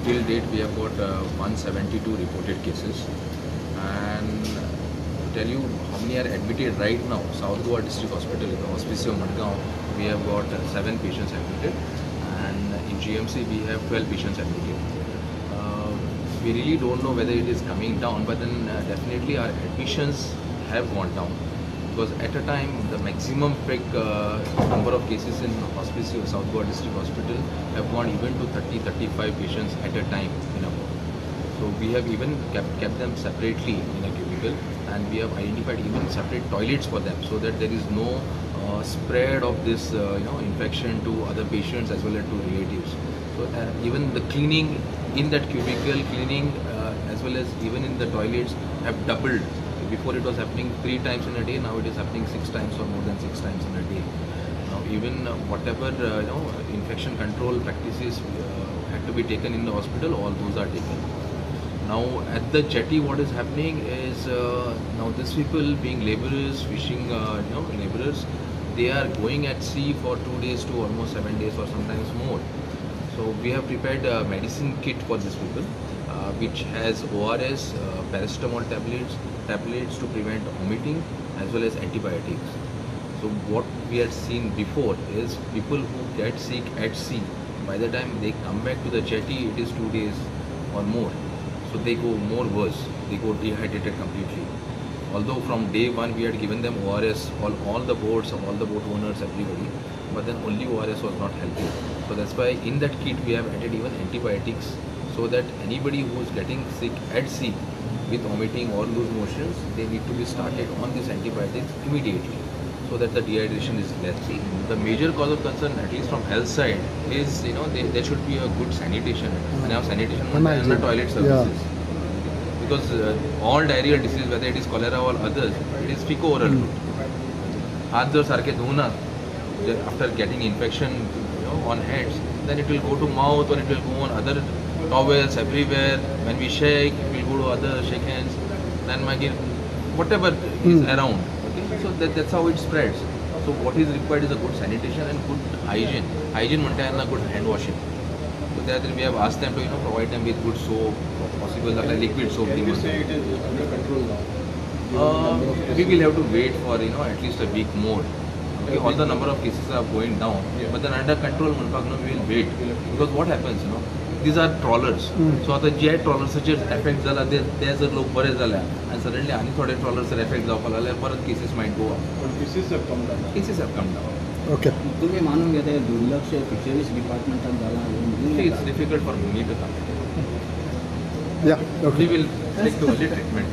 till date we have got 172 reported cases, and to tell you how many are admitted right now, South Goa District Hospital in the Hospice of Madgaon, we have got 7 patients admitted, and in GMC we have 12 patients admitted. We really don't know whether it is coming down, but then definitely our admissions have gone down, because at a time the maximum peak number of cases in Hospice of South Goa District Hospital have gone even to 30-35 patients at a time in a ward. So we have even kept them separately in a cubicle, and we have identified even separate toilets for them, so that there is no spread of this infection to other patients as well as to relatives. So even the cleaning in that cubicle, cleaning as well as even in the toilets have doubled. Before it was happening 3 times in a day, now it is happening 6 times or more than 6 times in a day. Now even whatever infection control practices had to be taken in the hospital, all those are taken. Now at the jetty, what is happening is now these people being laborers, fishing laborers, they are going at sea for 2 days to almost 7 days or sometimes more. So we have prepared a medicine kit for these people, which has ORS, paracetamol tablets to prevent vomiting, as well as antibiotics. So what we had seen before is people who get sick at sea, by the time they come back to the jetty, it is 2 days or more. So they go more worse, they go dehydrated completely. Although from day one we had given them ORS, all the boats, all the boat owners, everybody, but then only ORS was not helping. So that's why in that kit we have added even antibiotics, so that anybody who is getting sick at sea with vomiting or loose motions, they need to be started on these antibiotics immediately, so that the dehydration is less. The major cause of concern, at least from health side, is there should be a good sanitation. And now sanitation and the toilet services. Yeah. Because all diarrheal disease, whether it is cholera or others, it is fecal-oral route. हाथ जो सारखे धोना, after getting infection on hands, then it will go to mouth or it will go on other towels everywhere. When we shake, it will go to other shake hands. Then whatever is around. Okay? So that's how it spreads. So what is required is a good sanitation and good hygiene. Hygiene means good hand washing. So that we have asked them to provide them with good soap, possible liquid soap. Can you say it is under control now? We will have to wait for at least a week more. Okay, all the number of cases are going down, but then under control, we will wait, because what happens, these are trawlers. So the jet trawlers such as effect zala, there's a low and suddenly any trawlers are effect zala, cases might go up. But cases have come down. Cases have come down. Okay. तुम्ही मानून घेता दुर्लक्ष fisheries डिपार्टमेंटात झाला. It's difficult for me to comment. Yeah. Okay. We will take to early treatment.